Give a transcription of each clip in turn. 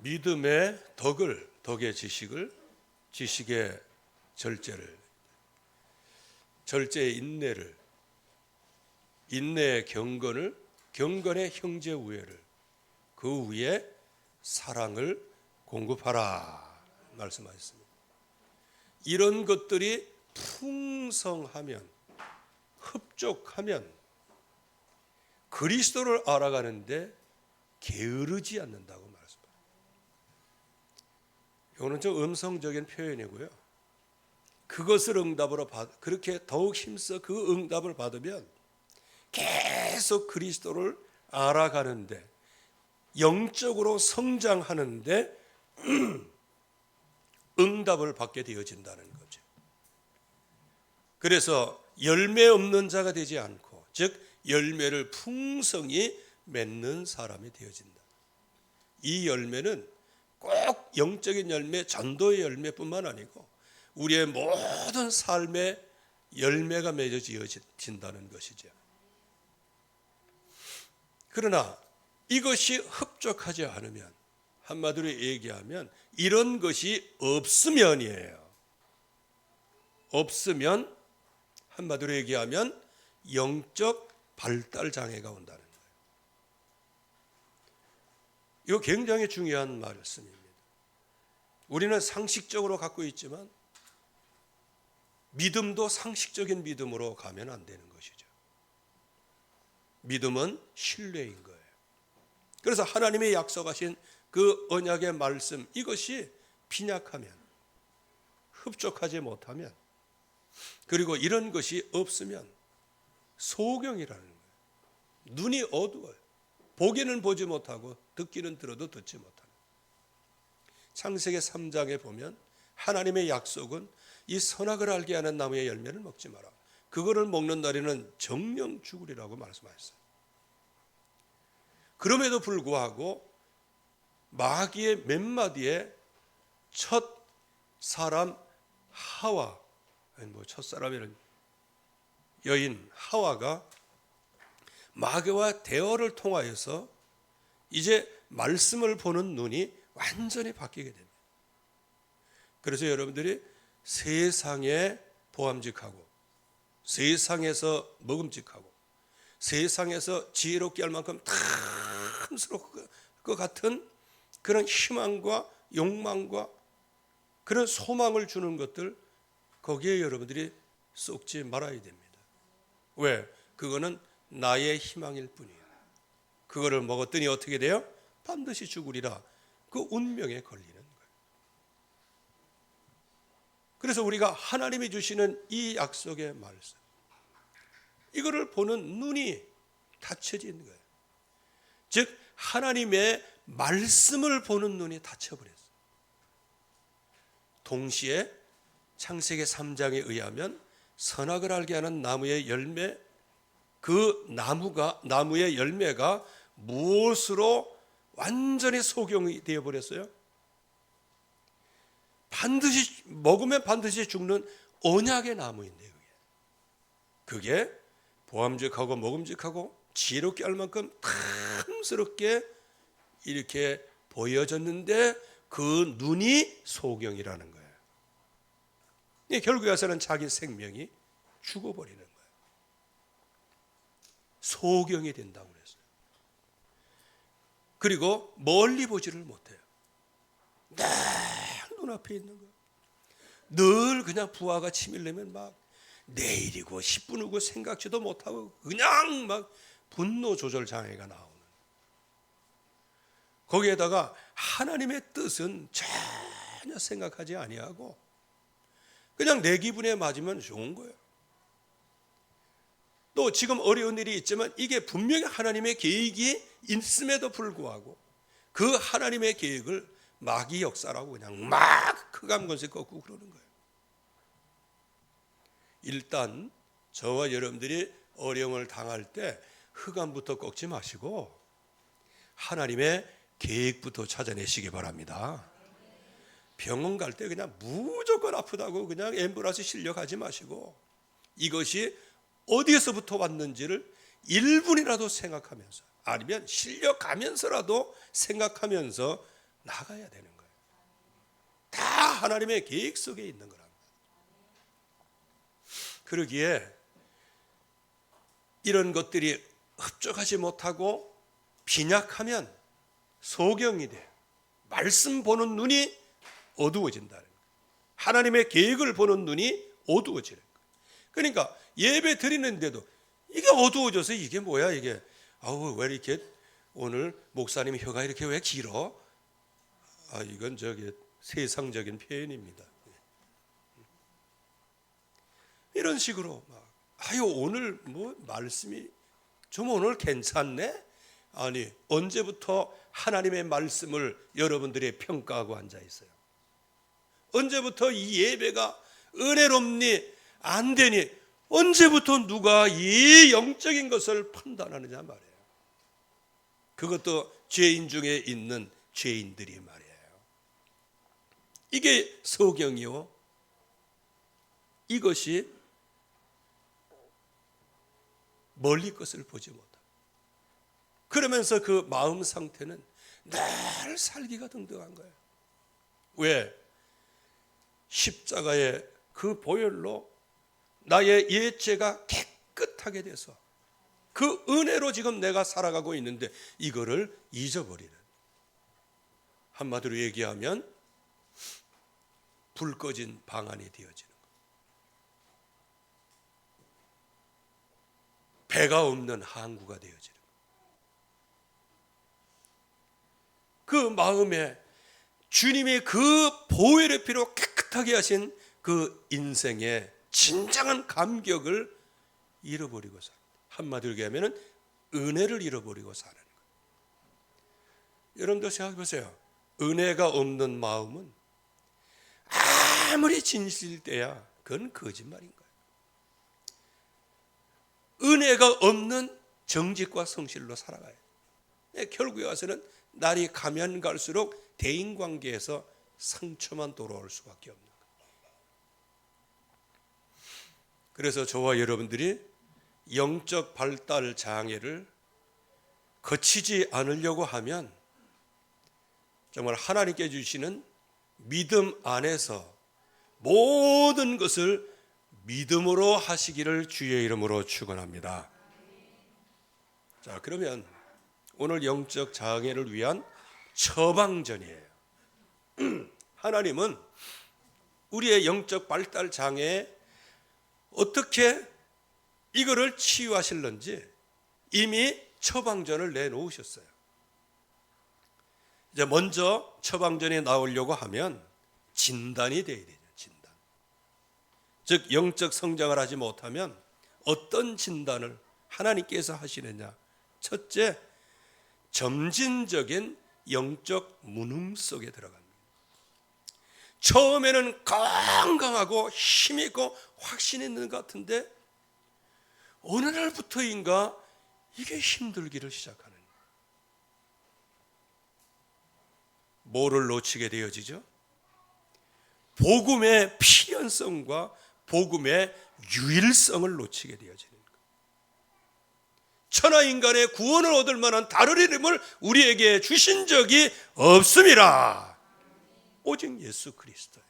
믿음의 덕의 지식을, 지식의 절제를, 절제의 인내를, 인내의 경건을, 경건의 형제 우애를, 그 위에 사랑을 공급하라 말씀하셨습니다. 이런 것들이 풍성하면, 흡족하면 그리스도를 알아가는데 게으르지 않는다고 말씀합니다. 이거는 좀 음성적인 표현이고요. 그것을 응답으로 그렇게 더욱 힘써 그 응답을 받으면 계속 그리스도를 알아가는데, 영적으로 성장하는데 응답을 받게 되어진다는 거죠. 그래서 열매 없는 자가 되지 않고, 즉 열매를 풍성히 맺는 사람이 되어진다. 이 열매는 꼭 영적인 열매, 전도의 열매뿐만 아니고 우리의 모든 삶의 열매가 맺어진다는 것이죠. 그러나 이것이 흡족하지 않으면, 한마디로 얘기하면 이런 것이 없으면이에요. 없으면, 한마디로 얘기하면 영적 발달 장애가 온다는 거예요. 이거 굉장히 중요한 말씀입니다. 우리는 상식적으로 갖고 있지만 믿음도 상식적인 믿음으로 가면 안 되는 것이죠. 믿음은 신뢰인 거예요. 그래서 하나님의 약속하신 그 언약의 말씀, 이것이 빈약하면, 흡족하지 못하면, 그리고 이런 것이 없으면 소경이라는 거예요. 눈이 어두워요. 보기는 보지 못하고 듣기는 들어도 듣지 못하는. 창세기 3장에 보면 하나님의 약속은 이 선악을 알게 하는 나무의 열매를 먹지 마라. 그거를 먹는 날에는 정령 죽으리라고 말씀하셨어요. 그럼에도 불구하고 마귀의 몇 마디에 첫 사람 하와, 첫 사람이라는 여인 하와가 마귀와 대화를 통하여서 이제 말씀을 보는 눈이 완전히 바뀌게 됩니다. 그래서 여러분들이 세상에 보암직하고, 세상에서 먹음직하고, 세상에서 지혜롭게 할 만큼 탐스러울 것 같은 그런 희망과 욕망과 그런 소망을 주는 것들, 거기에 여러분들이 쏙지 말아야 됩니다. 왜? 그거는 나의 희망일 뿐이에요. 그거를 먹었더니 어떻게 돼요? 반드시 죽으리라. 그 운명에 걸리는 거예요. 그래서 우리가 하나님이 주시는 이 약속의 말씀, 이거를 보는 눈이 닫혀진 거예요. 즉 하나님의 말씀을 보는 눈이 닫혀버렸어요. 동시에 창세기 3장에 의하면 선악을 알게 하는 나무의 열매, 그 나무의 열매가 무엇으로 완전히 소경이 되어버렸어요? 반드시 먹으면 반드시 죽는 언약의 나무인데요. 그게 보암직하고 먹음직하고 지혜롭게 할 만큼 탐스럽게 이렇게 보여졌는데 그 눈이 소경이라는 거예요. 결국에 와서는 자기 생명이 죽어버리는 거예요. 소경이 된다고 그랬어요. 그리고 멀리 보지를 못해요. 늘 눈앞에 있는 거예요. 늘 그냥 부하가 치밀려면 막 내일이고 10분 후고 생각지도 못하고 그냥 막 분노 조절 장애가 나오는. 거기에다가 하나님의 뜻은 전혀 생각하지 아니하고 그냥 내 기분에 맞으면 좋은 거예요. 또 지금 어려운 일이 있지만 이게 분명히 하나님의 계획이 있음에도 불구하고 그 하나님의 계획을 마귀 역사라고 그냥 막 흑암권세 꺾고 그러는 거예요. 일단 저와 여러분들이 어려움을 당할 때 흑암부터 꺾지 마시고 하나님의 계획부터 찾아내시기 바랍니다. 병원 갈 때 그냥 무조건 아프다고 그냥 앰뷸런스 실려가지 마시고 이것이 어디에서부터 왔는지를 1분이라도 생각하면서, 아니면 실려가면서라도 생각하면서 나가야 되는 거예요. 다 하나님의 계획 속에 있는 거랍니다. 그러기에 이런 것들이 흡족하지 못하고 빈약하면 소경이 돼요. 말씀 보는 눈이 어두워진다는 거예요. 하나님의 계획을 보는 눈이 어두워지는 거예요. 그러니까 예배 드리는데도 이게 어두워져서 이게 뭐야 이게, 아우 왜 이렇게 오늘 목사님 혀가 이렇게 왜 길어? 이건 저기 세상적인 표현입니다. 이런 식으로 오늘 뭐 말씀이 좀 오늘 괜찮네? 아니, 언제부터 하나님의 말씀을 여러분들이 평가하고 앉아 있어요? 언제부터 이 예배가 은혜롭니 안 되니, 언제부터 누가 이 영적인 것을 판단하느냐 말이에요. 그것도 죄인 중에 있는 죄인들이 말이에요. 이게 소경이요. 이것이 멀리 것을 보지 못하고, 그러면서 그 마음 상태는 늘 살기가 등등한 거예요. 왜? 십자가의 그 보혈로 나의 옛죄가 깨끗하게 돼서 그 은혜로 지금 내가 살아가고 있는데 이거를 잊어버리는, 한마디로 얘기하면 불 꺼진 방 안이 되어지는 거예요. 배가 없는 항구가 되어지는 거예요. 그 마음에 주님이 그 보혈의 피로 깨끗하게 하신 그 인생의 진정한 감격을 잃어버리고 삽니다. 한마디로 얘기하면 은혜를 잃어버리고 사는 거예요. 여러분도 생각해 보세요. 은혜가 없는 마음은 아무리 진실돼야 그건 거짓말인 거예요. 은혜가 없는 정직과 성실로 살아가요. 결국에 와서는 날이 가면 갈수록 대인관계에서 상처만 돌아올 수밖에 없는 거예요. 그래서 저와 여러분들이 영적 발달 장애를 거치지 않으려고 하면 정말 하나님께 주시는 믿음 안에서 모든 것을 믿음으로 하시기를 주의 이름으로 축원합니다. 자, 그러면 오늘 영적 장애를 위한 처방전이에요. 하나님은 우리의 영적 발달 장애에 어떻게 이거를 치유하실는지 이미 처방전을 내놓으셨어요. 이제 먼저 처방전이 나오려고 하면 진단이 돼야 되죠. 진단. 즉 영적 성장을 하지 못하면 어떤 진단을 하나님께서 하시느냐. 첫째, 점진적인 영적 무능 속에 들어갑니다. 처음에는 건강하고 힘있고 확신 있는 것 같은데 어느 날부터인가 이게 힘들기를 시작하는 거예요. 뭐를 놓치게 되어지죠? 복음의 필연성과 복음의 유일성을 놓치게 되어지는 거예요. 천하인간의 구원을 얻을 만한 다른 이름을 우리에게 주신 적이 없습니다. 오직 예수 그리스도예요.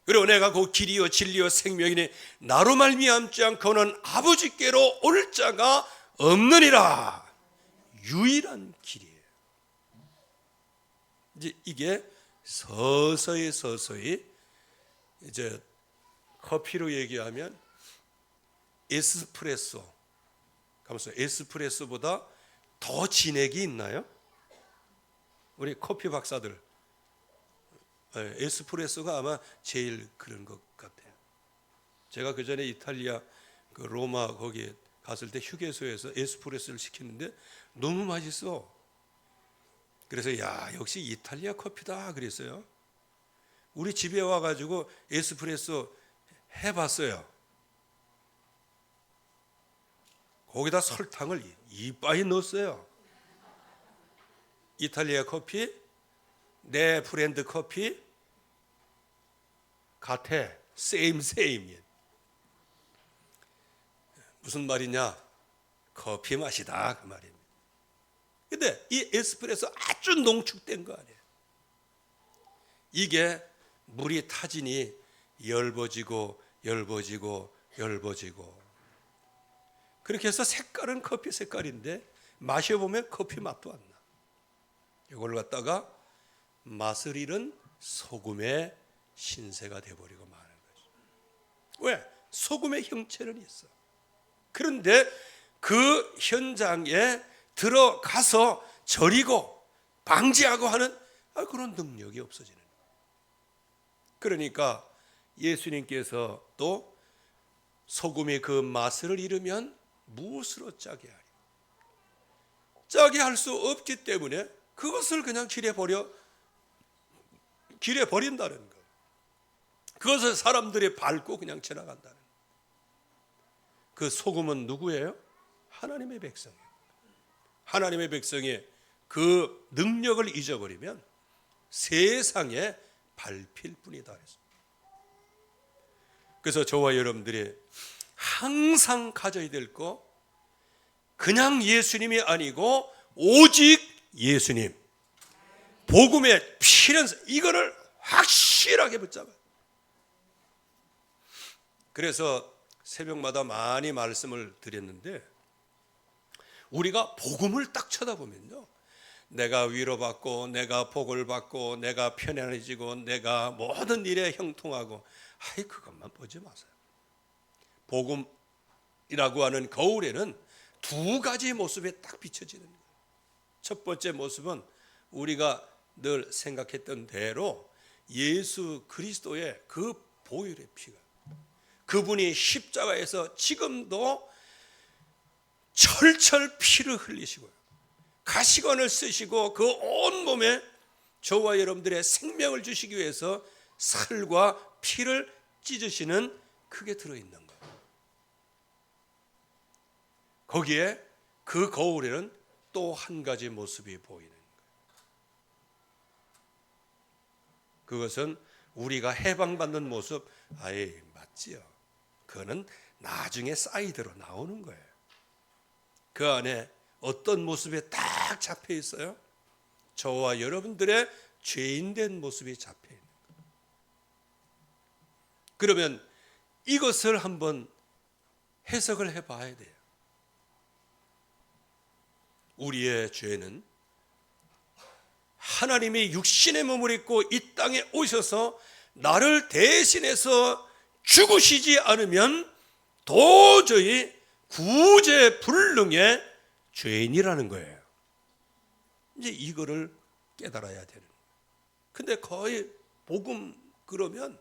그리고 내가 그 길이요 진리요 생명이니 나로 말미암지 않고는 아버지께로 올 자가 없느니라. 유일한 길이에요. 이제 이게 서서히 이제 커피로 얘기하면 에스프레소. 가면서 에스프레소보다 더 진액이 있나요? 우리 커피 박사들, 에스프레소가 아마 제일 그런 것 같아요. 제가 그 전에 이탈리아 그 로마 거기 갔을 때 휴게소에서 에스프레소를 시켰는데 너무 맛있어. 그래서 야, 역시 이탈리아 커피다 그랬어요. 우리 집에 와가지고 에스프레소 해봤어요. 거기다 설탕을 이빠이 넣었어요. 이탈리아 커피, 내 브랜드 커피 같아. 세임. 무슨 말이냐? 커피 맛이다 그 말입니다. 근데 이 에스프레소 아주 농축된 거 아니에요. 이게 물이 타지니 엷어지고 그렇게 해서 색깔은 커피 색깔인데 마셔보면 커피 맛도 안 나. 이걸 갖다가 맛을 잃은 소금의 신세가 되어버리고 마는 거죠. 왜? 소금의 형체는 있어. 그런데 그 현장에 들어가서 절이고 방지하고 하는 그런 능력이 없어지는 거예요. 그러니까 예수님께서 또 소금이 그 맛을 잃으면 무엇으로 짜게 하리? 짜게 할 수 없기 때문에 그것을 그냥 길에 버린다는 거예요. 그것을 사람들이 밟고 그냥 지나간다는 거예요. 그 소금은 누구예요? 하나님의 백성이에요. 하나님의 백성이 그 능력을 잊어버리면 세상에 밟힐 뿐이다. 그래서 저와 여러분들이 항상 가져야 될 거, 그냥 예수님이 아니고 오직 예수님, 복음의 필연성, 이거를 확실하게 붙잡아요. 그래서 새벽마다 많이 말씀을 드렸는데, 우리가 복음을 딱 쳐다보면요, 내가 위로받고 내가 복을 받고 내가 편안해지고 내가 모든 일에 형통하고, 그것만 보지 마세요. 복음이라고 하는 거울에는 두 가지 모습에 딱 비춰지는 거예요. 첫 번째 모습은 우리가 늘 생각했던 대로 예수 그리스도의 그 보혈의 피가, 그분이 십자가에서 지금도 철철 피를 흘리시고요, 가시관을 쓰시고 그 온몸에 저와 여러분들의 생명을 주시기 위해서 살과 피를 찢으시는, 그게 들어있는 거예요. 거기에 그 거울에는 또 한 가지 모습이 보이는 거예요. 그것은 우리가 해방받는 모습, 맞지요. 그거는 나중에 사이드로 나오는 거예요. 그 안에 어떤 모습에 딱 잡혀 있어요? 저와 여러분들의 죄인된 모습이 잡혀 있는 거예요. 그러면 이것을 한번 해석을 해봐야 돼요. 우리의 죄는 하나님이 육신의 몸을 입고 이 땅에 오셔서 나를 대신해서 죽으시지 않으면 도저히 구제불능의 죄인이라는 거예요. 이제 이거를 깨달아야 되는 거예요. 근데 거의 복음 그러면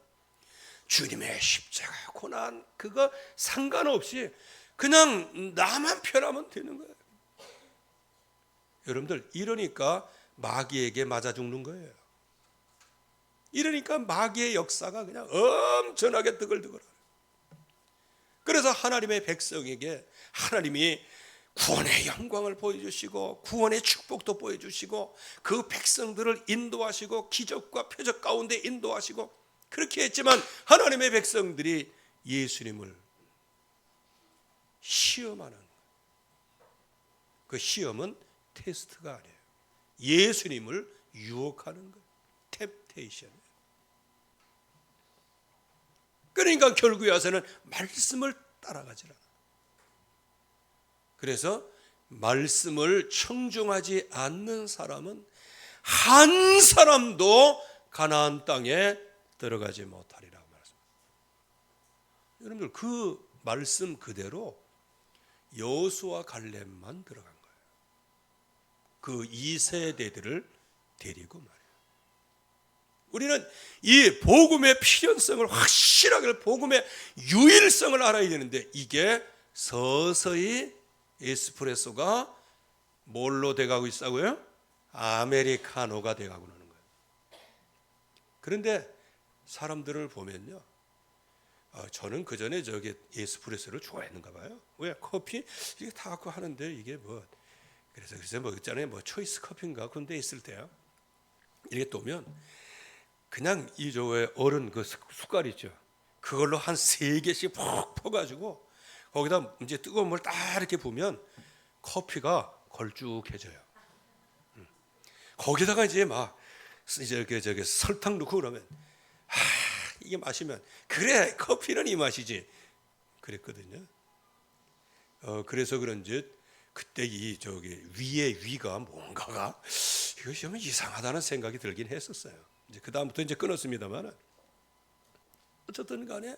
주님의 십자가 고난 그거 상관없이 그냥 나만 편하면 되는 거예요. 여러분들, 이러니까 마귀에게 맞아 죽는 거예요. 이러니까 마귀의 역사가 그냥 엄청나게 뜨글뜨글해요. 그래서 하나님의 백성에게 하나님이 구원의 영광을 보여주시고 구원의 축복도 보여주시고 그 백성들을 인도하시고 기적과 표적 가운데 인도하시고 그렇게 했지만, 하나님의 백성들이 예수님을 시험하는, 그 시험은 테스트가 아니에요. 예수님을 유혹하는 거예요. 템테이션. 그러니까 결국에 와서는 말씀을 따라가지 않아요. 그래서 말씀을 청중하지 않는 사람은 한 사람도 가나안 땅에 들어가지 못하리라고 말했습니다. 여러분들, 그 말씀 그대로 여호수아 갈렙만 들어간 거예요. 그 2세대들을 데리고 말이에요. 우리는 이 복음의 필연성을 확실하게, 복음의 유일성을 알아야 되는데, 이게 서서히 에스프레소가 뭘로 돼가고 있다고요? 아메리카노가 돼가고 있는 거예요. 그런데 사람들을 보면요, 저는 그 전에 저기 에스프레소를 좋아했는가 봐요. 왜? 커피 이게 다 갖고 하는데 이게 뭐, 그래서 뭐 있잖아요, 뭐 초이스 커피인가 그런 데 있을 때요, 이렇게 또면 그냥 이 저의 어른 그 숟갈 있죠, 그걸로 한 3개씩 푹 퍼가지고 거기다 이제 뜨거운 물 딱 이렇게 부으면 커피가 걸쭉해져요. 거기다가 이제 막 저기 설탕 넣고 그러면 이게 마시면 그래 커피는 이 맛이지 그랬거든요. 그래서 그런지 그때 위의 위가 뭔가가 이것이 좀 이상하다는 생각이 들긴 했었어요. 이제 그 다음부터 이제 끊었습니다만 어쨌든 간에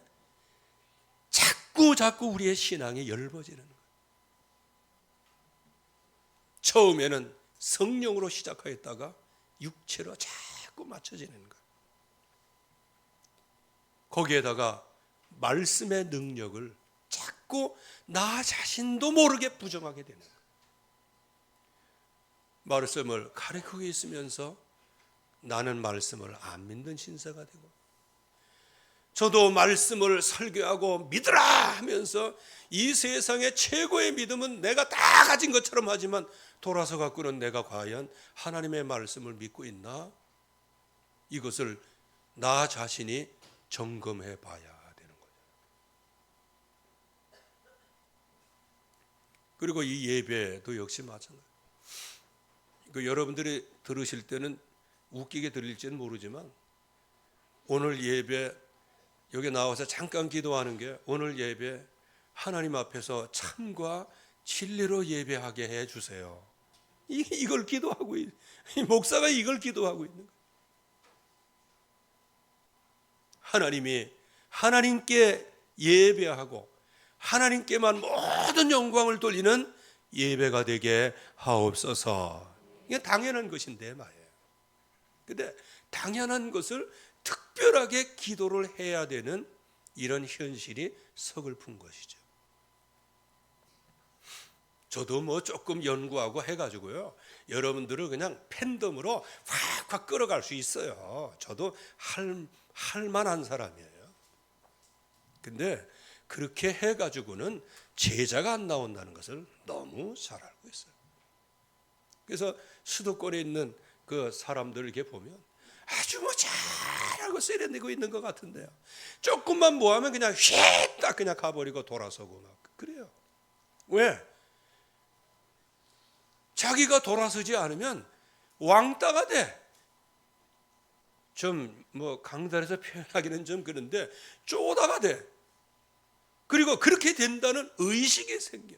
자꾸 우리의 신앙이 엷어지는 거예요. 처음에는 성령으로 시작하였다가 육체로 자꾸 맞춰지는 거예요. 거기에다가 말씀의 능력을 자꾸 나 자신도 모르게 부정하게 되는 거예요. 말씀을 가르치고 있으면서 나는 말씀을 안 믿는 신사가 되고, 저도 말씀을 설교하고 믿으라 하면서 이 세상의 최고의 믿음은 내가 다 가진 것처럼 하지만 돌아서 갖고는 내가 과연 하나님의 말씀을 믿고 있나? 이것을 나 자신이 점검해 봐야 되는 거죠. 그리고 이 예배도 역시 마찬가지예요. 여러분들이 들으실 때는 웃기게 들릴지는 모르지만 오늘 예배 여기 나와서 잠깐 기도하는 게 오늘 예배 하나님 앞에서 참과 진리로 예배하게 해 주세요. 이걸 기도하고 목사가 이걸 기도하고 있는 거예요. 하나님이 하나님께 예배하고 하나님께만 모든 영광을 돌리는 예배가 되게 하옵소서. 이게 당연한 것인데 말이에요. 근데 당연한 것을 특별하게 기도를 해야 되는 이런 현실이 서글픈 것이죠. 저도 조금 연구하고 해가지고요, 여러분들을 그냥 팬덤으로 확 끌어갈 수 있어요. 저도 할 만한 사람이에요. 근데 그렇게 해가지고는 제자가 안 나온다는 것을 너무 잘 알고 있어요. 그래서 수도권에 있는 그 사람들 이렇게 보면 아주 잘하고 세련되고 있는 것 같은데요, 조금만 뭐하면 그냥 휙딱 그냥 가버리고 돌아서고 막 그래요. 왜? 자기가 돌아서지 않으면 왕따가 돼. 좀 강단에서 표현하기는 좀 그런데 쪼다가 돼. 그리고 그렇게 된다는 의식이 생겨.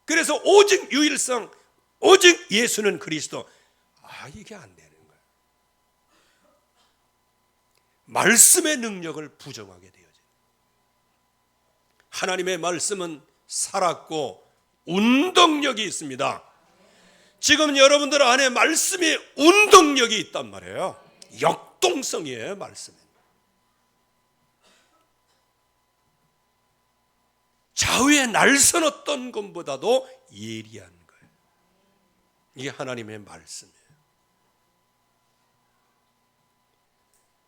그래서 오직 유일성, 오직 예수는 그리스도. 이게 안 되는 거예요. 말씀의 능력을 부정하게 되어져요. 하나님의 말씀은 살았고 운동력이 있습니다. 지금 여러분들 안에 말씀이 운동력이 있단 말이에요. 역동성이에요, 말씀은. 좌우에 날선 어떤 것보다도 예리한 거예요. 이게 하나님의 말씀이에요.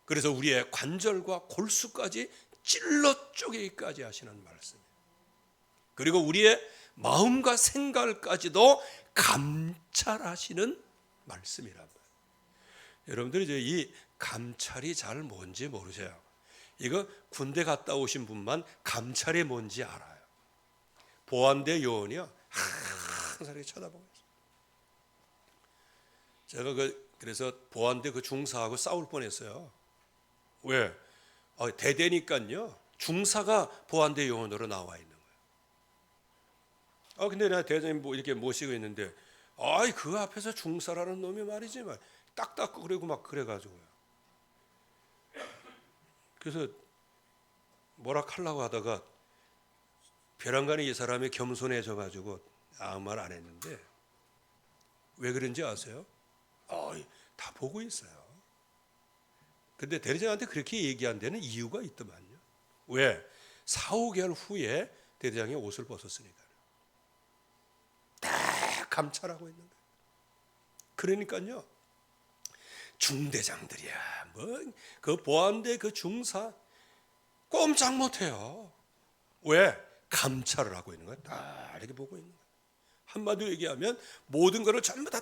그래서 우리의 관절과 골수까지 찔러 쪼개기까지 하시는 말씀이에요. 그리고 우리의 마음과 생각까지도 감찰하시는 말씀이란 말이에요. 여러분들이 이제 이 감찰이 잘 뭔지 모르세요. 이거 군대 갔다 오신 분만 감찰이 뭔지 알아요. 보안대 요원이요, 항상 이렇게 쳐다보고 있어요. 제가 그래서 보안대 그 중사하고 싸울 뻔했어요. 왜? 대대니까요, 중사가 보안대 요원으로 나와 있는 거예요. 근데 내가 대장님 이렇게 모시고 있는데, 그 앞에서 중사라는 놈이 말이지, 딱 닦고 그러고 막 그래가지고요. 그래서 뭐라 하려고 하다가 벼랑간에 이 사람이 겸손해져가지고 아무 말 안 했는데, 왜 그런지 아세요? 다 보고 있어요. 근데 대대장한테 그렇게 얘기한 데는 이유가 있더만요. 왜? 4, 5개월 후에 대대장이 옷을 벗었으니까요. 다 감찰하고 있는 거예요. 그러니까요, 중대장들이야, 그 보안대 그 중사 꼼짝 못해요. 왜? 감찰을 하고 있는 거예요. 다 이렇게 보고 있는 거예요. 한마디로 얘기하면 모든 것을 전부 다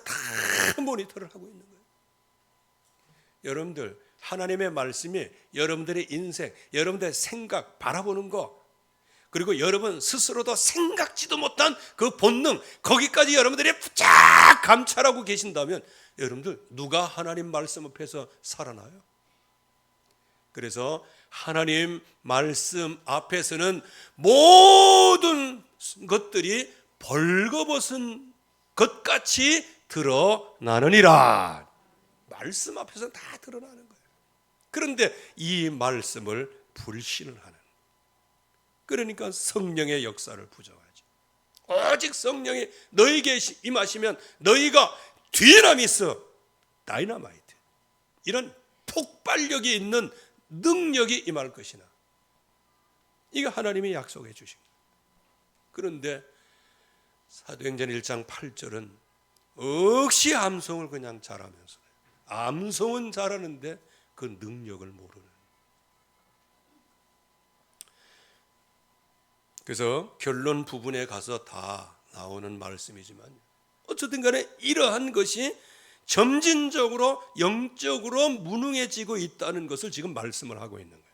모니터를 하고 있는 거예요. 여러분들, 하나님의 말씀이 여러분들의 인생, 여러분들의 생각 바라보는 거, 그리고 여러분 스스로도 생각지도 못한 그 본능, 거기까지 여러분들이 부착 감찰하고 계신다면 여러분들 누가 하나님 말씀 앞에서 살아나요? 그래서 하나님 말씀 앞에서는 모든 것들이 벌거벗은 것같이 드러나느니라. 말씀 앞에서는 다 드러나는 거예요. 그런데 이 말씀을 불신을 하는, 그러니까 성령의 역사를 부정하죠. 오직 성령이 너에게 임하시면 너희가 디나미스, 다이너마이트, 이런 폭발력이 있는 능력이 임할 것이나, 이거 하나님이 약속해 주신 거예요. 그런데 사도행전 1장 8절은 억시 암송을 그냥 잘하면서, 암송은 잘하는데 그 능력을 모르는. 그래서 결론 부분에 가서 다 나오는 말씀이지만, 어쨌든 간에 이러한 것이 점진적으로 영적으로 무능해지고 있다는 것을 지금 말씀을 하고 있는 거예요.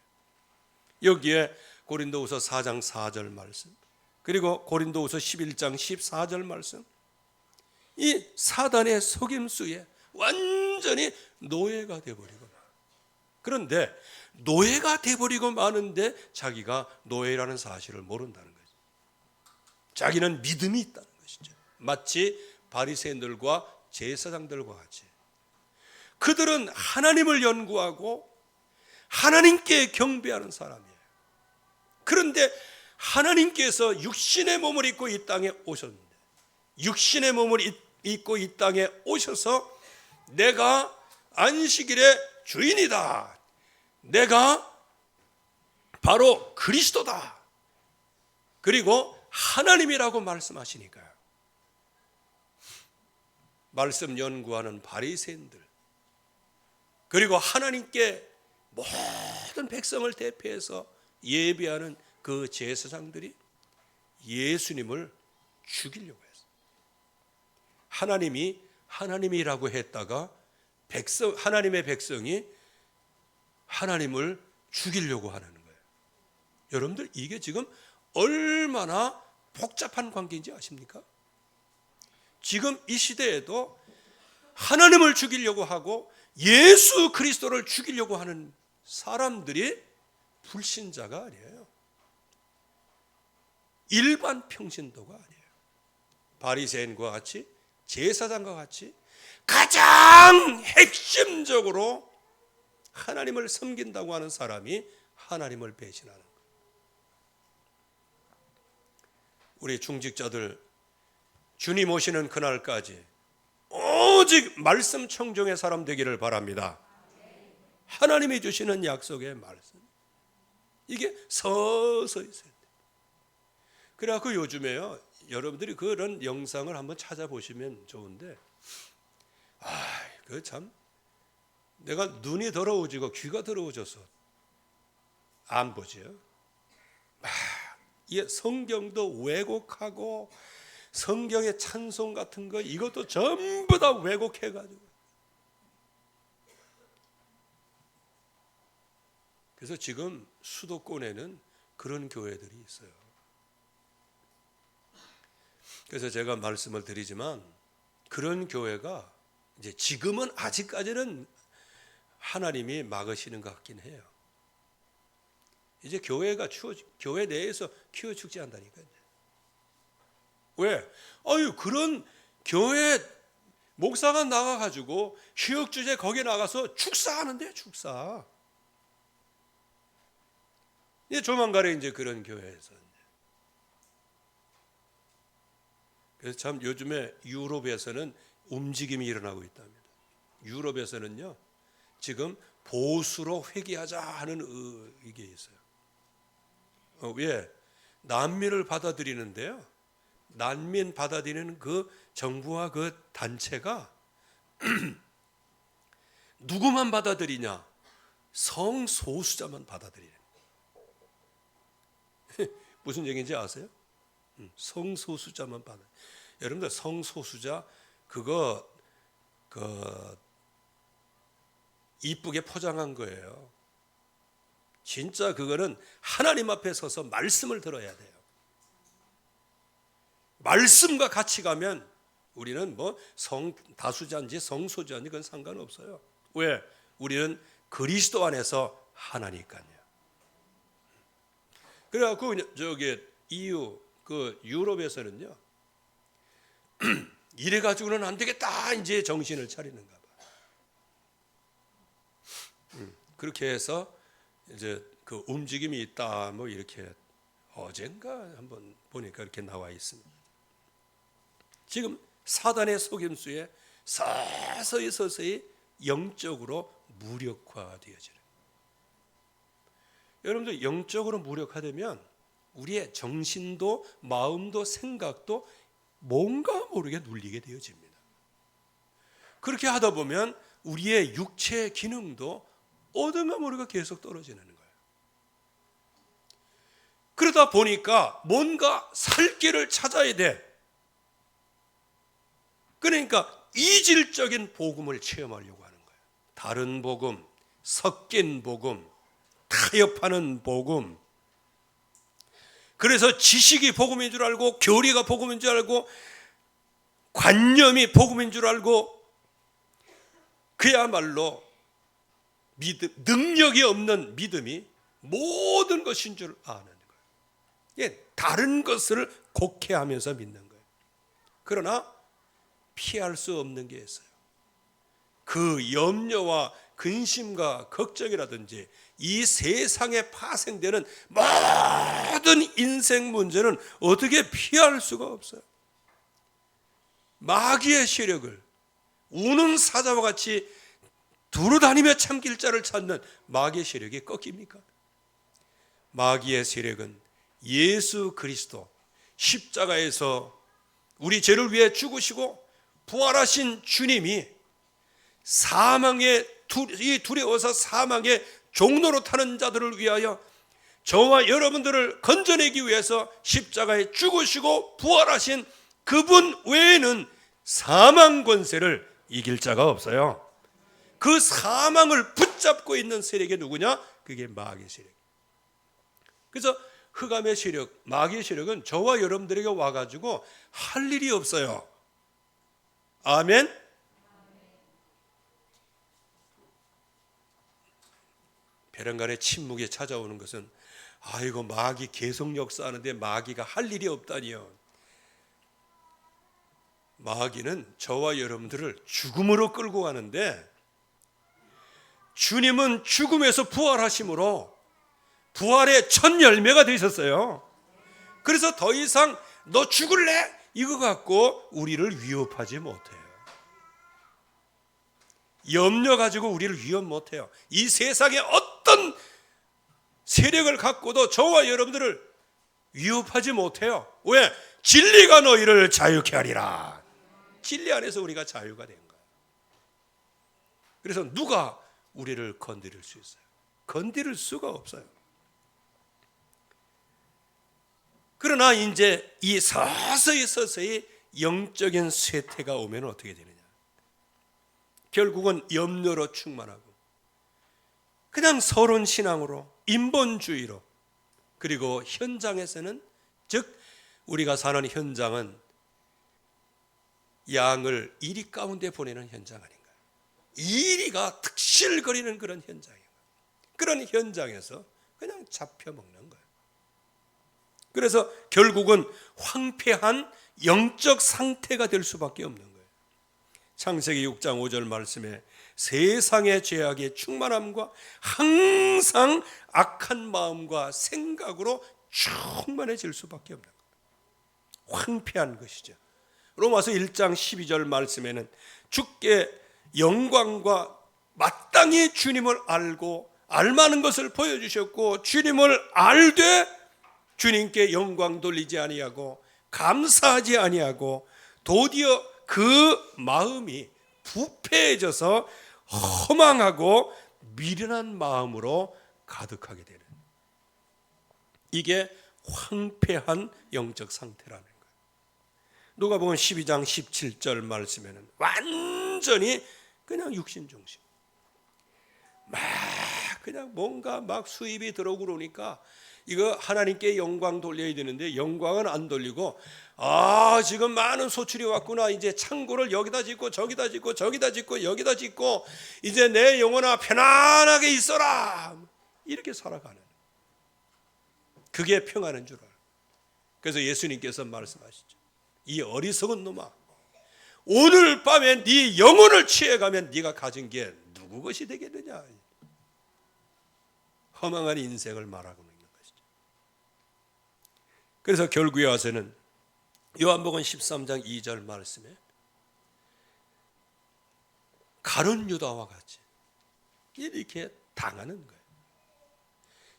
여기에 고린도후서 4장 4절 말씀, 그리고 고린도후서 11장 14절 말씀, 이 사단의 속임수에 완전히 노예가 되어버리고, 그런데 노예가 되어버리고 마는데 자기가 노예라는 사실을 모른다는 거죠. 자기는 믿음이 있다는 것이죠. 마치 바리새인들과 제사장들과 같이 그들은 하나님을 연구하고 하나님께 경배하는 사람이에요. 그런데 하나님께서 육신의 몸을 입고 이 땅에 오셨는데, 육신의 몸을 입고 이 땅에 오셔서 내가 안식일의 주인이다, 내가 바로 그리스도다, 그리고 하나님이라고 말씀하시니까요. 말씀 연구하는 바리새인들, 그리고 하나님께 모든 백성을 대표해서 예배하는 그 제사장들이 예수님을 죽이려고 했어요. 하나님이 하나님이라고 했다가 하나님의 백성이 하나님을 죽이려고 하는 거예요. 여러분들, 이게 지금 얼마나 복잡한 관계인지 아십니까? 지금 이 시대에도 하나님을 죽이려고 하고 예수 그리스도를 죽이려고 하는 사람들이 불신자가 아니에요. 일반 평신도가 아니에요. 바리새인과 같이, 제사장과 같이 가장 핵심적으로 하나님을 섬긴다고 하는 사람이 하나님을 배신하는 거예요. 우리 중직자들, 주님 오시는 그날까지 오직 말씀 청종의 사람 되기를 바랍니다. 하나님이 주시는 약속의 말씀, 이게 서서히 있어야 돼요. 그래갖고 요즘에요, 여러분들이 그런 영상을 한번 찾아보시면 좋은데, 그 참 내가 눈이 더러워지고 귀가 더러워져서 안 보지요. 이 성경도 왜곡하고 성경의 찬송 같은 거, 이것도 전부 다 왜곡해가지고, 그래서 지금 수도권에는 그런 교회들이 있어요. 그래서 제가 말씀을 드리지만, 그런 교회가 이제 지금은 아직까지는 하나님이 막으시는 것 같긴 해요. 이제 교회가 교회 내에서 키워 죽지 않다니까요. 왜? 그런 교회 목사가 나가가지고 휴역주제 거기에 나가서 축사하는데, 축사. 이제 조만간에 이제 그런 교회에서. 그래서 참 요즘에 유럽에서는 움직임이 일어나고 있답니다. 유럽에서는요, 지금 보수로 회귀하자 하는 이게 있어요. 왜? 난민을 받아들이는데요, 난민 받아들이는 그 정부와 그 단체가 누구만 받아들이냐? 성소수자만 받아들이는. 무슨 얘기인지 아세요? 성소수자만 받아. 여러분들, 성소수자 그거 이쁘게 포장한 거예요. 진짜 그거는 하나님 앞에 서서 말씀을 들어야 돼요. 말씀과 같이 가면 우리는 뭐 다수자인지 성소자인지 그건 상관없어요. 왜? 우리는 그리스도 안에서 하나니까요. 그래갖고 EU 그 유럽에서는요 이래 가지고는 안 되겠다 이제 정신을 차리는가 봐. 그렇게 해서 이제 그 움직임이 있다 뭐 이렇게 어젠가 한번 보니까 이렇게 나와 있습니다. 지금 사단의 속임수에 서서히 영적으로 무력화되어지는. 여러분들 영적으로 무력화되면 우리의 정신도 마음도 생각도 뭔가 모르게 눌리게 되어집니다. 그렇게 하다 보면 우리의 육체 기능도 어딘가 모르게 계속 떨어지는 거예요. 그러다 보니까 뭔가 살 길을 찾아야 돼. 그러니까 이질적인 복음을 체험하려고 하는 거예요. 다른 복음, 섞인 복음, 타협하는 복음. 그래서 지식이 복음인 줄 알고 교리가 복음인 줄 알고 관념이 복음인 줄 알고 그야말로 능력이 없는 믿음이 모든 것인 줄 아는 거예요. 예, 다른 것을 곡해하면서 믿는 거예요. 그러나 피할 수 없는 게 있어요. 그 염려와 근심과 걱정이라든지 이 세상에 파생되는 모든 인생 문제는 어떻게 피할 수가 없어요. 마귀의 세력을 우는 사자와 같이 두루다니며 참 길자를 찾는 마귀의 세력이 꺾입니까? 마귀의 세력은 예수 그리스도 십자가에서 우리 죄를 위해 죽으시고 부활하신 주님이 사망에 두려워서 사망의 종로로 타는 자들을 위하여 저와 여러분들을 건져내기 위해서 십자가에 죽으시고 부활하신 그분 외에는 사망 권세를 이길 자가 없어요. 그 사망을 붙잡고 있는 세력이 누구냐? 그게 마귀의 세력. 그래서 흑암의 세력, 마귀의 세력은 저와 여러분들에게 와가지고 할 일이 없어요. 아멘? 베란간의 침묵에 찾아오는 것은 아이고 마귀 계속 역사하는데 마귀가 할 일이 없다니요. 마귀는 저와 여러분들을 죽음으로 끌고 가는데 주님은 죽음에서 부활하심으로 부활의 첫 열매가 되셨어요. 그래서 더 이상 너 죽을래? 이거 갖고 우리를 위협하지 못해요. 염려 가지고 우리를 위협 못해요. 이 세상에 어떤 세력을 갖고도 저와 여러분들을 위협하지 못해요. 왜? 진리가 너희를 자유케 하리라. 진리 안에서 우리가 자유가 된 거예요. 그래서 누가 우리를 건드릴 수 있어요? 건드릴 수가 없어요. 그러나 이제 이 서서히 영적인 쇠퇴가 오면 어떻게 되느냐? 결국은 염려로 충만하고 그냥 서론 신앙으로 인본주의로 그리고 현장에서는 즉 우리가 사는 현장은 양을 이리 가운데 보내는 현장 아닌가요? 이리가 득실거리는 그런 현장이에요. 그런 현장에서 그냥 잡혀먹는 거예요. 그래서 결국은 황폐한 영적 상태가 될 수밖에 없는 거예요. 창세기 6장 5절 말씀에 세상의 죄악의 충만함과 항상 악한 마음과 생각으로 충만해질 수밖에 없는 거예요. 황폐한 것이죠. 로마서 1장 12절 말씀에는 주께 영광과 마땅히 주님을 알고 알만한 것을 보여주셨고 주님을 알되 주님께 영광 돌리지 아니하고 감사하지 아니하고 도리어 그 마음이 부패해져서 허망하고 미련한 마음으로 가득하게 되는, 이게 황폐한 영적 상태라는 거예요. 누가복음 12장 17절 말씀에는 완전히 그냥 육신 중심, 막 그냥 뭔가 막 수입이 들어오고 그러니까 이거 하나님께 영광 돌려야 되는데 영광은 안 돌리고 지금 많은 소출이 왔구나. 이제 창고를 여기다 짓고 저기다 짓고 저기다 짓고 여기다 짓고 이제 내 영혼아 편안하게 있어라. 이렇게 살아가는, 그게 평안한 줄 알아. 그래서 예수님께서 말씀하시죠. 이 어리석은 놈아, 오늘 밤에 네 영혼을 취해가면 네가 가진 게 누구 것이 되겠느냐. 허망한 인생을 말하고 있는 것이죠. 그래서 결국에 와서는 요한복음 13장 2절 말씀에 가룟 유다와 같이 이렇게 당하는 거예요.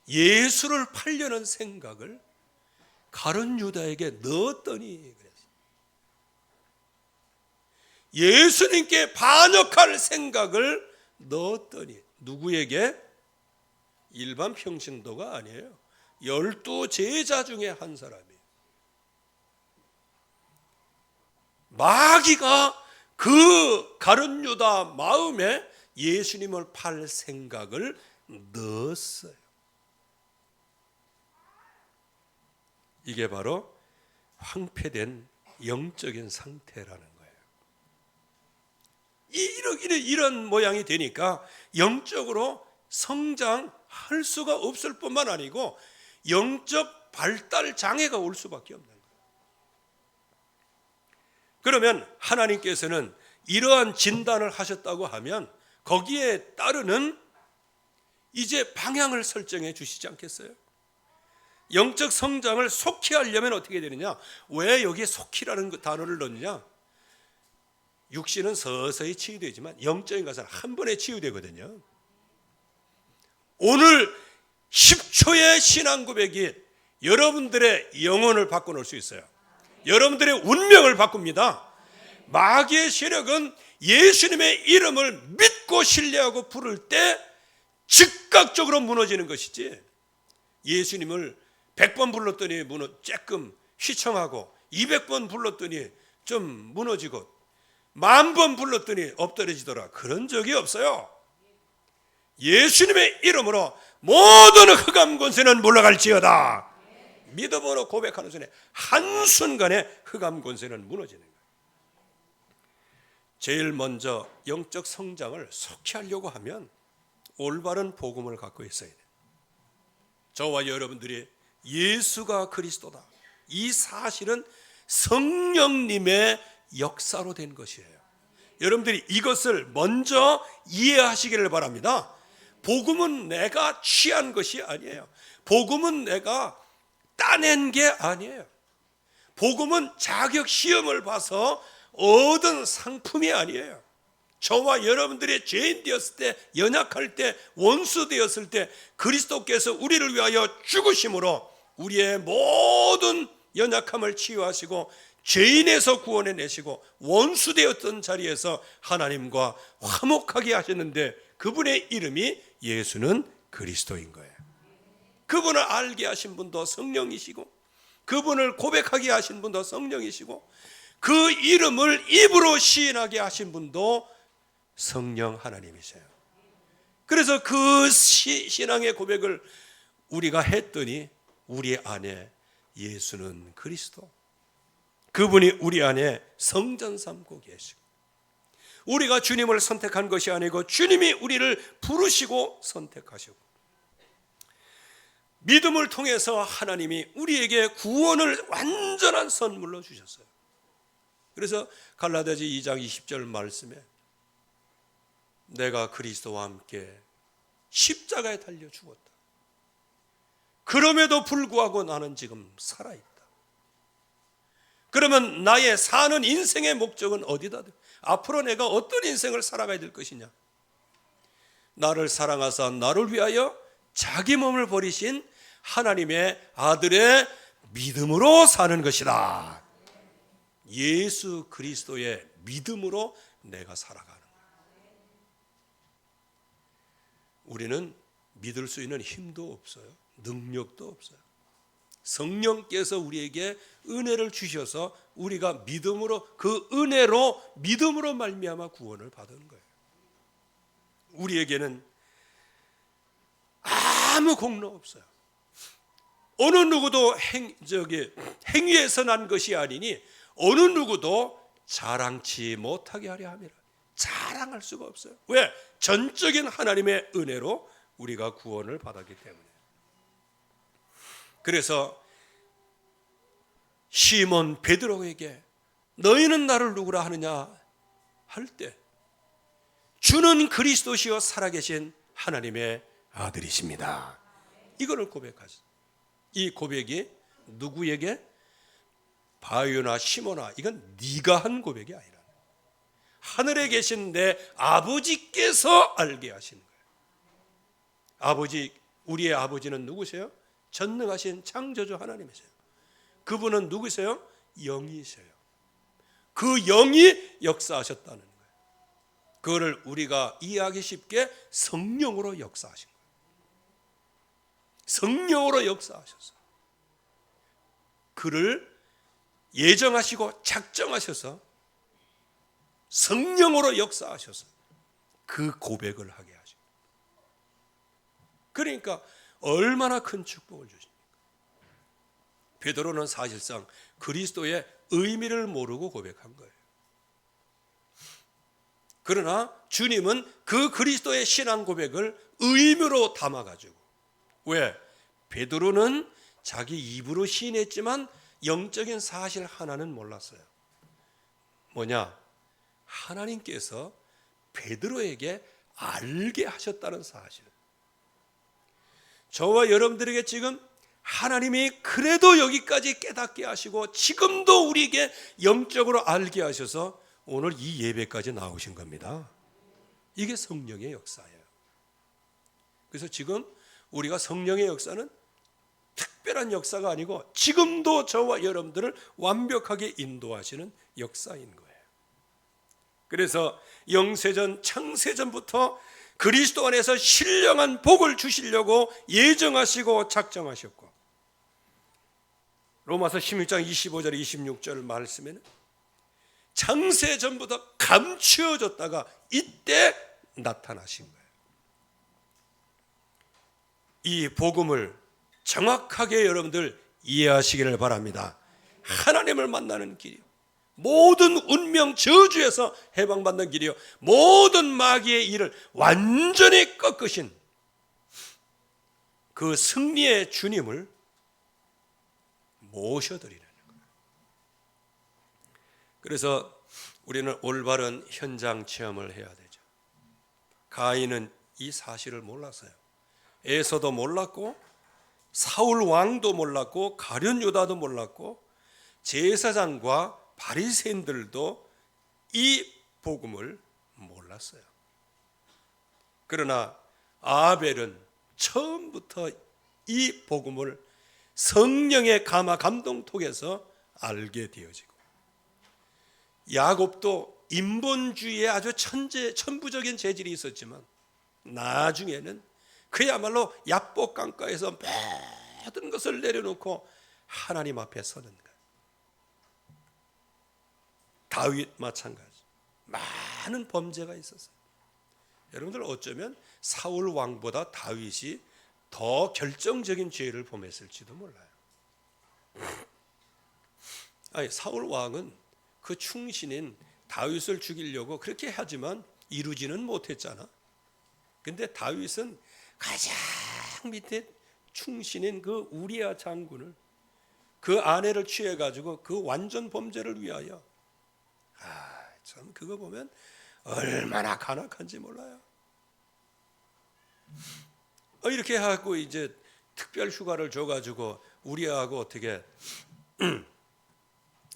예수를 팔려는 생각을 가룟 유다에게 넣었더니 그랬어요. 예수님께 반역할 생각을 넣었더니 누구에게? 일반 평신도가 아니에요. 12 제자 중에 한 사람이에요. 마귀가 그 가룟 유다 마음에 예수님을 팔 생각을 넣었어요. 이게 바로 황폐된 영적인 상태라는 거예요. 이런 모양이 되니까 영적으로 성장할 수가 없을 뿐만 아니고 영적 발달 장애가 올 수밖에 없는 거예요. 그러면 하나님께서는 이러한 진단을 하셨다고 하면 거기에 따르는 이제 방향을 설정해 주시지 않겠어요? 영적 성장을 속히 하려면 어떻게 되느냐? 왜 여기에 속히라는 단어를 넣느냐? 육신은 서서히 치유되지만 영적인 것은 한 번에 치유되거든요. 오늘 10초의 신앙 고백이 여러분들의 영혼을 바꿔놓을 수 있어요. 여러분들의 운명을 바꿉니다. 마귀의 세력은 예수님의 이름을 믿고 신뢰하고 부를 때 즉각적으로 무너지는 것이지, 예수님을 100번 불렀더니 조금 휘청하고 200번 불렀더니 좀 무너지고 10,000번 불렀더니 엎드려지더라, 그런 적이 없어요. 예수님의 이름으로 모든 흑암 권세는 물러갈지어다. 믿음으로 고백하는 순간에 한순간에 흑암 권세는 무너지는 거예요. 제일 먼저 영적 성장을 속히 하려고 하면 올바른 복음을 갖고 있어야 돼요. 저와 여러분들이 예수가 그리스도다, 이 사실은 성령님의 역사로 된 것이에요. 여러분들이 이것을 먼저 이해하시기를 바랍니다. 복음은 내가 취한 것이 아니에요. 복음은 내가 따낸 게 아니에요. 복음은 자격 시험을 봐서 얻은 상품이 아니에요. 저와 여러분들이 죄인 되었을 때, 연약할 때, 원수 되었을 때 그리스도께서 우리를 위하여 죽으심으로 우리의 모든 연약함을 치유하시고 죄인에서 구원해 내시고 원수 되었던 자리에서 하나님과 화목하게 하셨는데, 그분의 이름이 예수는 그리스도인 거예요. 그분을 알게 하신 분도 성령이시고, 그분을 고백하게 하신 분도 성령이시고, 그 이름을 입으로 시인하게 하신 분도 성령 하나님이세요. 그래서 그 신앙의 고백을 우리가 했더니 우리 안에 예수는 그리스도, 그분이 우리 안에 성전 삼고 계시고, 우리가 주님을 선택한 것이 아니고 주님이 우리를 부르시고 선택하시고, 믿음을 통해서 하나님이 우리에게 구원을 완전한 선물로 주셨어요. 그래서 갈라디아서 2장 20절 말씀에 내가 그리스도와 함께 십자가에 달려 죽었다, 그럼에도 불구하고 나는 지금 살아있다. 그러면 나의 사는 인생의 목적은 어디다? 앞으로 내가 어떤 인생을 살아가야 될 것이냐? 나를 사랑하사 나를 위하여 자기 몸을 버리신 하나님의 아들의 믿음으로 사는 것이다. 예수 그리스도의 믿음으로 내가 살아가는 거예요. 우리는 믿을 수 있는 힘도 없어요. 능력도 없어요. 성령께서 우리에게 은혜를 주셔서 우리가 믿음으로, 그 은혜로 믿음으로 말미암아 구원을 받은 거예요. 우리에게는 아무 공로 없어요. 어느 누구도 행위에서 난 것이 아니니 어느 누구도 자랑치 못하게 하려 함이라. 자랑할 수가 없어요. 왜? 전적인 하나님의 은혜로 우리가 구원을 받았기 때문에. 그래서 시몬 베드로에게 너희는 나를 누구라 하느냐 할 때 주는 그리스도시요 살아계신 하나님의 아들이십니다. 이거를 고백하죠. 이 고백이 누구에게? 바요나 시몬아, 이건 네가 한 고백이 아니라 하늘에 계신 내 아버지께서 알게 하시는 거예요. 아버지, 우리의 아버지는 누구세요? 전능하신 창조주 하나님이세요. 그분은 누구세요? 영이세요. 그 영이 역사하셨다는 거예요. 그거를 우리가 이해하기 쉽게 성령으로 역사하신 거예요. 성령으로 역사하셔서 그를 예정하시고 작정하셔서 성령으로 역사하셔서 그 고백을 하게 하시고, 그러니까 얼마나 큰 축복을 주십니까? 베드로는 사실상 그리스도의 의미를 모르고 고백한 거예요. 그러나 주님은 그 그리스도의 신앙 고백을 의미로 담아가지고, 왜? 베드로는 자기 입으로 시인했지만 영적인 사실 하나는 몰랐어요. 뭐냐? 하나님께서 베드로에게 알게 하셨다는 사실. 저와 여러분들에게 지금 하나님이 그래도 여기까지 깨닫게 하시고 지금도 우리에게 영적으로 알게 하셔서 오늘 이 예배까지 나오신 겁니다. 이게 성령의 역사예요. 그래서 지금 우리가 성령의 역사는 특별한 역사가 아니고 지금도 저와 여러분들을 완벽하게 인도하시는 역사인 거예요. 그래서 영세전 창세전부터 그리스도 안에서 신령한 복을 주시려고 예정하시고 작정하셨고, 로마서 16장 25절 26절 말씀에는 창세전부터 감추어졌다가 이때 나타나신 거예요. 이 복음을 정확하게 여러분들 이해하시기를 바랍니다. 하나님을 만나는 길이요, 모든 운명 저주에서 해방받는 길이요, 모든 마귀의 일을 완전히 꺾으신 그 승리의 주님을 모셔드리는 거예요. 그래서 우리는 올바른 현장 체험을 해야 되죠. 가인은 이 사실을 몰랐어요. 에서도 몰랐고 사울 왕도 몰랐고 가룟 유다도 몰랐고 제사장과 바리새인들도 이 복음을 몰랐어요. 그러나 아벨은 처음부터 이 복음을 성령의 감화 감동 속에서 알게 되어지고, 야곱도 인본주의에 아주 천부적인 재질이 있었지만 나중에는 그야말로 야복 강가에서 모든 것을 내려놓고 하나님 앞에 서는 거예요. 다윗 마찬가지, 많은 범죄가 있었어요. 여러분들 어쩌면 사울 왕보다 다윗이 더 결정적인 죄를 범했을지도 몰라요. 아니, 사울 왕은 그 충신인 다윗을 죽이려고 그렇게 하지만 이루지는 못했잖아. 근데 다윗은 가장 밑에 충신인 그 우리야 장군을, 그 아내를 취해가지고 그 완전 범죄를 위하여, 참 그거 보면 얼마나 간악한지 몰라요. 이렇게 하고 이제 특별 휴가를 줘가지고 우리하고 어떻게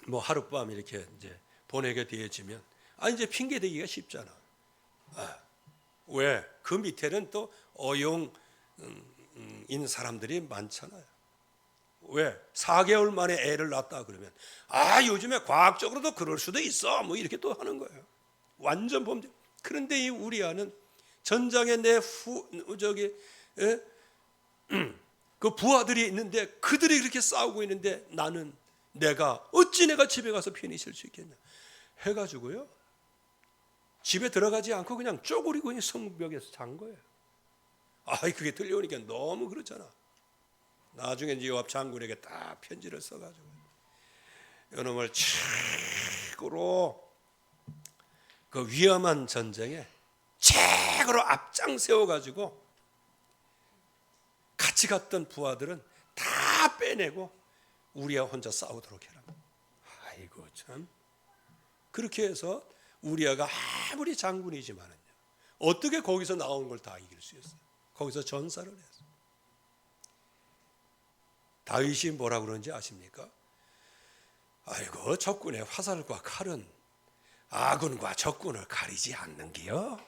뭐 하룻밤 이렇게 이제 보내게 되어지면 이제 핑계 대기가 쉽잖아. 왜? 그 밑에는 또 어용인 사람들이 많잖아요. 왜? 4개월 만에 애를 낳았다 그러면 요즘에 과학적으로도 그럴 수도 있어 뭐 이렇게 또 하는 거예요. 완전 범죄. 그런데 이 우리아는 전장에 그 부하들이 있는데 그들이 그렇게 싸우고 있는데 내가 집에 가서 편히 있을 수 있겠냐 해가지고요, 집에 들어가지 않고 그냥 쪼그리고 그냥 성벽에서 잔 거예요. 그게 들려오니까 너무 그렇잖아. 나중에 이제 요압 장군에게 딱 편지를 써가지고 이놈을 최고로 그 위험한 전쟁에 최고로 앞장 세워가지고 같이 갔던 부하들은 다 빼내고 우리야 혼자 싸우도록 해라. 아이고 참. 그렇게 해서 우리야가 아무리 장군이지만은요, 어떻게 거기서 나온 걸 다 이길 수 있어요? 거기서 전사를 했어요. 다윗이 뭐라고 그러는지 아십니까? 아이고 적군의 화살과 칼은 아군과 적군을 가리지 않는기요.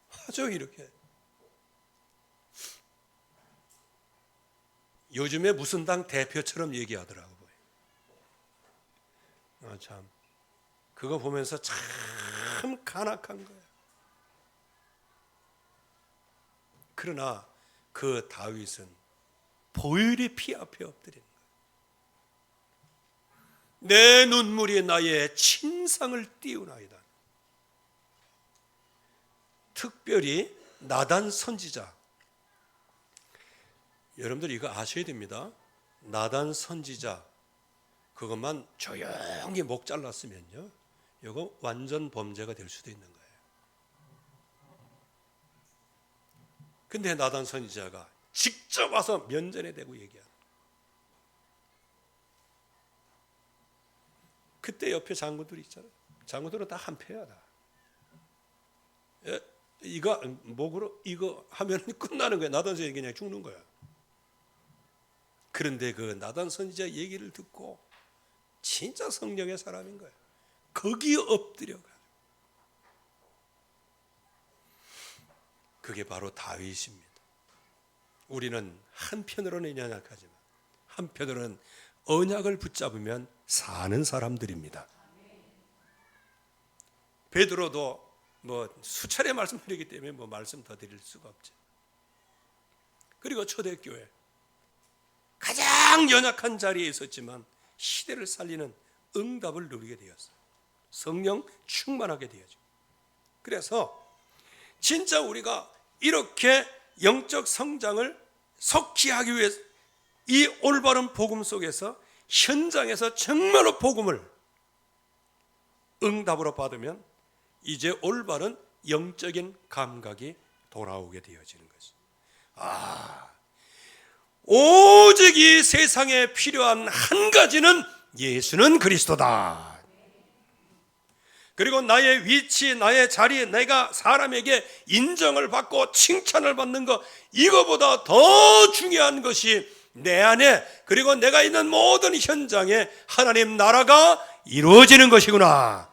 하죠 이렇게. 요즘에 무슨 당 대표처럼 얘기하더라고요. 참 그거 보면서 참 간악한 거예요. 그러나 그 다윗은 보혈이 피 앞에 엎드린 거예요. 내 눈물이 나의 침상을 띄우나이다. 특별히 나단 선지자, 여러분들 이거 아셔야 됩니다. 나단 선지자 그것만 조용히 목 잘랐으면요, 이거 완전 범죄가 될 수도 있는 거예요. 근데 나단 선지자가 직접 와서 면전에 대고 얘기하는, 그때 옆에 장군들이 있잖아요. 장군들은 다 한패야 다. 이거 목으로 이거 하면 끝나는 거야. 나단 선지자 그냥 죽는 거야. 그런데 그 나단 선지자 얘기를 듣고 진짜 성령의 사람인 거예요. 거기에 엎드려가. 그게 바로 다윗입니다. 우리는 한편으로는 연약하지만 한편으로는 언약을 붙잡으면 사는 사람들입니다. 베드로도 뭐 수차례 말씀드리기 때문에 뭐 말씀 더 드릴 수가 없죠. 그리고 초대교회 가장 연약한 자리에 있었지만 시대를 살리는 응답을 누리게 되었어요. 성령 충만하게 되었죠. 그래서 진짜 우리가 이렇게 영적 성장을 석기하기 위해서 이 올바른 복음 속에서 현장에서 정말로 복음을 응답으로 받으면 이제 올바른 영적인 감각이 돌아오게 되어지는 것이죠. 오직 이 세상에 필요한 한 가지는 예수는 그리스도다. 그리고 나의 위치, 나의 자리, 내가 사람에게 인정을 받고 칭찬을 받는 것, 이거보다 더 중요한 것이 내 안에, 그리고 내가 있는 모든 현장에 하나님 나라가 이루어지는 것이구나.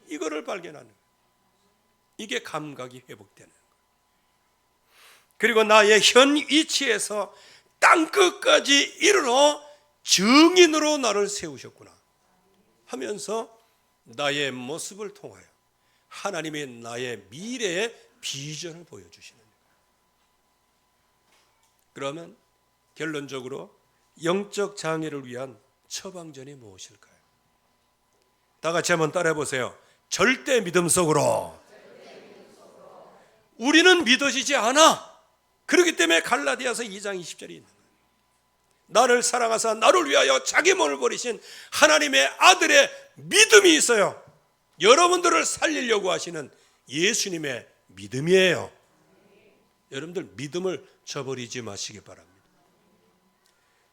이거를 발견하는 거예요. 이게 감각이 회복되는 거예요. 그리고 나의 현 위치에서 땅끝까지 이르러 증인으로 나를 세우셨구나 하면서 나의 모습을 통하여 하나님의 나의 미래의 비전을 보여주시는 거예요. 그러면 결론적으로 영적 장애를 위한 처방전이 무엇일까요? 다 같이 한번 따라해 보세요. 절대 믿음 속으로. 우리는 믿어지지 않아. 그렇기 때문에 갈라디아서 2장 20절이 있는 거예요. 나를 사랑하사 나를 위하여 자기 몸을 버리신 하나님의 아들의 믿음이 있어요. 여러분들을 살리려고 하시는 예수님의 믿음이에요. 여러분들 믿음을 저버리지 마시기 바랍니다.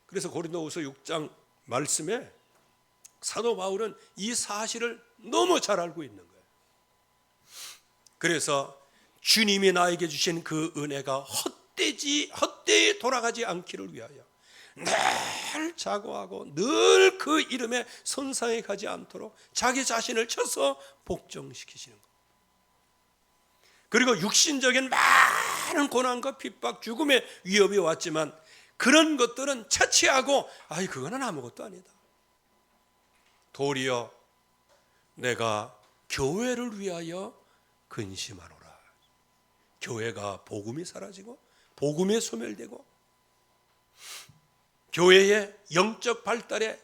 그래서 고린도후서 6장 말씀에 사도 바울은 이 사실을 너무 잘 알고 있는 거예요. 그래서 주님이 나에게 주신 그 은혜가 헛되이 돌아가지 않기를 위하여 늘 자고하고 늘 그 이름에 손상해 가지 않도록 자기 자신을 쳐서 복종시키시는 것. 그리고 육신적인 많은 고난과 핍박, 죽음의 위협이 왔지만 그런 것들은 차치하고 그거는 아무것도 아니다. 도리어 내가 교회를 위하여 근심하노라. 교회가 복음이 사라지고 복음이 소멸되고 교회의 영적 발달에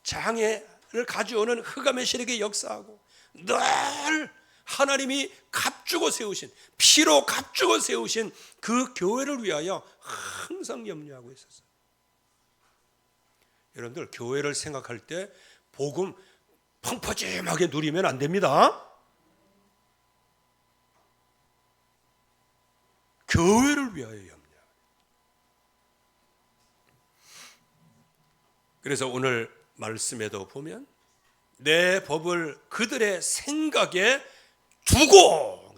장애를 가져오는 흑암의 세력이 역사하고 늘 하나님이 값주고 세우신, 피로 값주고 세우신 그 교회를 위하여 항상 염려하고 있었어요. 여러분들 교회를 생각할 때 복음 펑퍼짐하게 누리면 안 됩니다. 교회를 위하여 염려. 그래서 오늘 말씀에도 보면 내 법을 그들의 생각에 두고,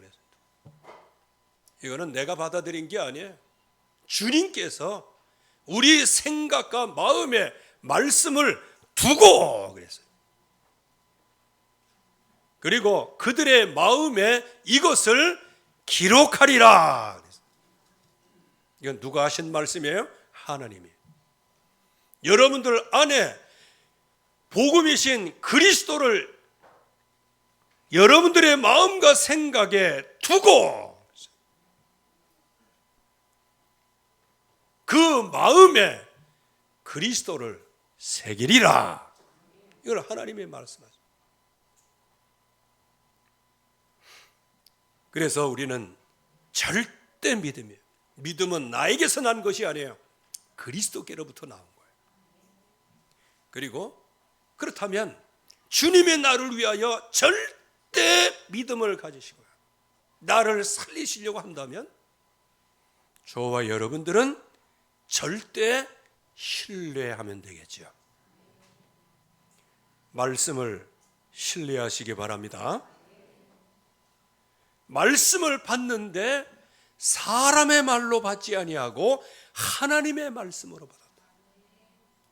이거는 내가 받아들인 게 아니에요. 주님께서 우리 생각과 마음에 말씀을 두고 그랬어요. 그리고 그들의 마음에 이것을 기록하리라 그랬어요. 이건 누가 하신 말씀이에요? 하나님이. 여러분들 안에 복음이신 그리스도를 여러분들의 마음과 생각에 두고 그 마음에 그리스도를 새기리라. 이걸 하나님이 말씀하죠. 그래서 우리는 절대 믿음이에요. 믿음은 나에게서 난 것이 아니에요. 그리스도께로부터 나온 거예요. 그리고 그렇다면 주님의 나를 위하여 절대 믿음을 가지시고요, 나를 살리시려고 한다면 저와 여러분들은 절대 신뢰하면 되겠죠. 말씀을 신뢰하시기 바랍니다. 말씀을 받는데 사람의 말로 받지 아니하고 하나님의 말씀으로 받았다.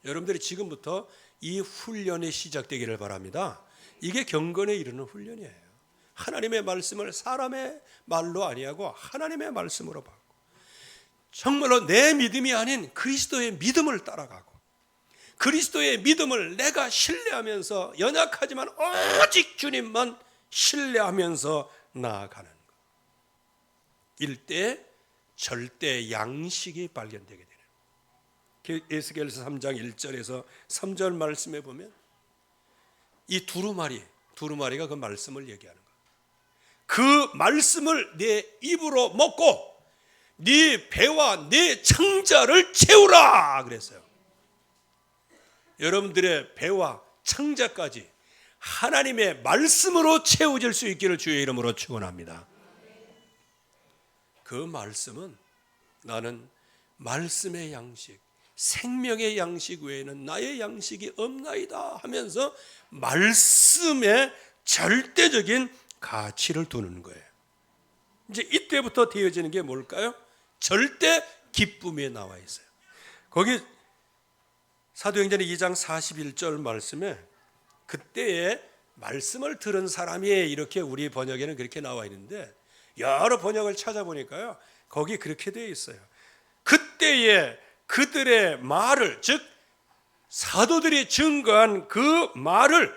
여러분들이 지금부터 이 훈련이 시작되기를 바랍니다. 이게 경건에 이르는 훈련이에요. 하나님의 말씀을 사람의 말로 아니하고 하나님의 말씀으로 받고, 정말로 내 믿음이 아닌 그리스도의 믿음을 따라가고, 그리스도의 믿음을 내가 신뢰하면서 연약하지만 오직 주님만 신뢰하면서 나아가는 것. 일대 절대 양식이 발견되게 되네요. 에스겔서 3장 1절에서 3절 말씀에 보면 이 두루마리가 그 말씀을 얘기하는 거예요. 그 말씀을 내 입으로 먹고 네 배와 네 창자를 채우라 그랬어요. 여러분들의 배와 창자까지 하나님의 말씀으로 채워질 수 있기를 주의 이름으로 축원합니다. 그 말씀은 나는 말씀의 양식, 생명의 양식 외에는 나의 양식이 없나이다 하면서 말씀에 절대적인 가치를 두는 거예요. 이제 이때부터 되어지는 게 뭘까요? 절대 기쁨에 나와 있어요. 거기 사도행전 2장 41절 말씀에 그때에 말씀을 들은 사람이, 이렇게 우리 번역에는 그렇게 나와 있는데 여러 번역을 찾아보니까요, 거기 그렇게 되어 있어요. 그때에 그들의 말을, 즉 사도들이 증거한 그 말을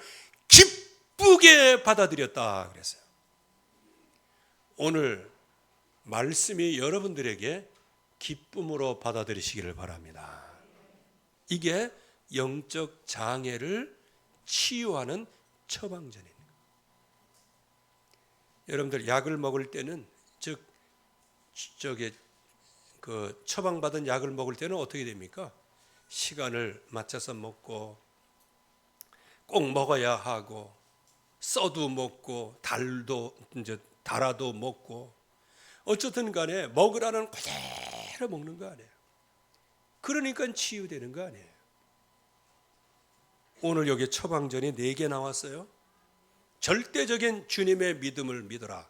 기쁘게 받아들였다 그랬어요. 오늘 말씀이 여러분들에게 기쁨으로 받아들이시기를 바랍니다. 이게 영적 장애를 치유하는 처방전입니다. 여러분들 약을 먹을 때는, 즉 그 처방받은 약을 먹을 때는 어떻게 됩니까? 시간을 맞춰서 먹고, 꼭 먹어야 하고, 써도 먹고, 달아도 먹고, 어쨌든 간에 먹으라는 그대로 먹는 거 아니에요. 그러니까 치유되는 거 아니에요. 오늘 여기 처방전이 4개 나왔어요. 절대적인 주님의 믿음을 믿어라.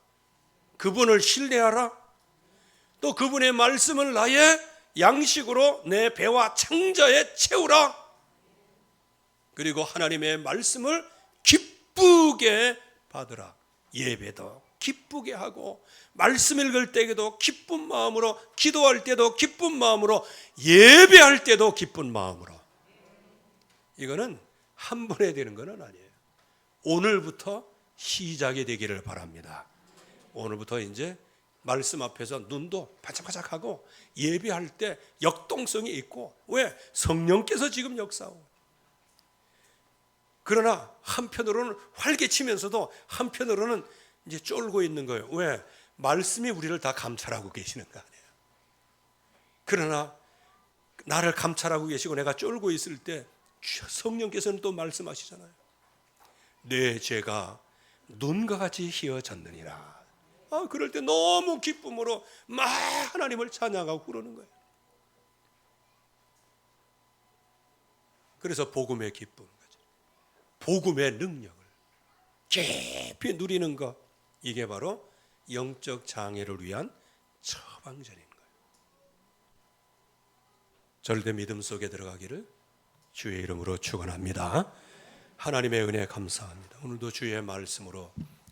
그분을 신뢰하라. 또 그분의 말씀을 나의 양식으로 내 배와 창자에 채우라. 그리고 하나님의 말씀을 기쁘게 받으라. 예배도 기쁘게 하고, 말씀 읽을 때에도 기쁜 마음으로, 기도할 때도 기쁜 마음으로, 예배할 때도 기쁜 마음으로. 이거는 한 번에 되는 건 아니에요. 오늘부터 시작이 되기를 바랍니다. 오늘부터 이제 말씀 앞에서 눈도 바짝바짝하고 예배할 때 역동성이 있고, 왜? 성령께서 지금 역사하고. 그러나 한편으로는 활개치면서도 한편으로는 이제 쫄고 있는 거예요. 왜? 말씀이 우리를 다 감찰하고 계시는 거 아니에요. 그러나 나를 감찰하고 계시고 내가 쫄고 있을 때 성령께서는 또 말씀하시잖아요. 내 죄가 눈과 같이 희어졌느니라. 그럴 때 너무 기쁨으로 막 하나님을 찬양하고 그러는 거예요. 그래서 복음의 기쁨, 복음의 능력을 깊이 누리는 것, 이게 바로 영적 장애를 위한 처방전인 거예요. 절대 믿음 속에 들어가기를 주의 이름으로 축원합니다. 하나님의 은혜 감사합니다. 오늘도 주의 말씀으로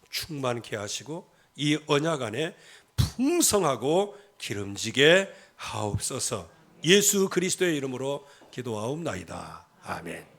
충만케 하시고 이 언약 안에 풍성하고 기름지게 하옵소서. 예수 그리스도의 이름으로 기도하옵나이다. 아멘.